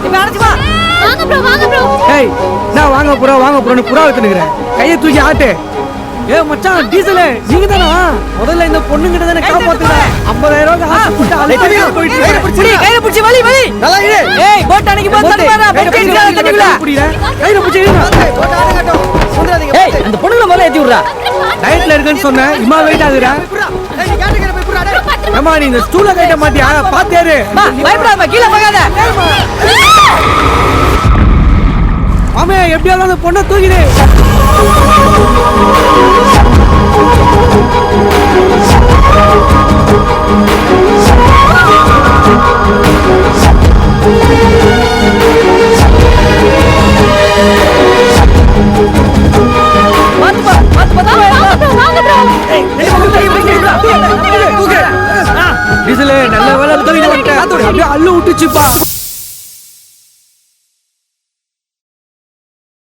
இப்ப அடிச்சு வா. வாங்க ப்ரோ. ஏய் நான் வாங்க போறோம்னு புறா வைத்துனுக்குறேன். கையை தூக்கி ஆட்டு. ஏ மச்சான் டீசல் நீங்க தானா? முதல்ல இந்த பொண்ணுங்கிட்ட தானே காப்பாத்துங்க. 50000 ரூபாய் ஆசை போட்டு அலைய போயிட்டு கையில பிடிச்சி வலி. நல்லா இரு. ஏய் போட் அன்னைக்கு போட் தண்ணி மாறா. போட் அடிச்சு தண்ணிக்குள்ள. கையில பிடிச்சி போட்டு ஆடுங்கட்டும். சுந்தராதீங்க. ஏய் அந்த பொண்ணுல முதல்ல ஏத்தி விடுறா. டயட்ல இருக்கேன்னு சொன்னேன். இம்மா வெயிட் ஆகுறா. ஏய் நீ கேட்டுக்கிற போய் புறா டேய். அம்மா நீ இந்த ஸ்டூல கைட்ட மாட்டியா? பாத்தேரு. வா பயப்படாத கீழ போகாத. மாமே எப்படியாவது அந்த பொண்ணை தூக்கிடு. டீசல் நல்ல வேலை தூக்கிட்டு வந்துட்டேன். அப்படியே அள்ளு விட்டுச்சுப்பா.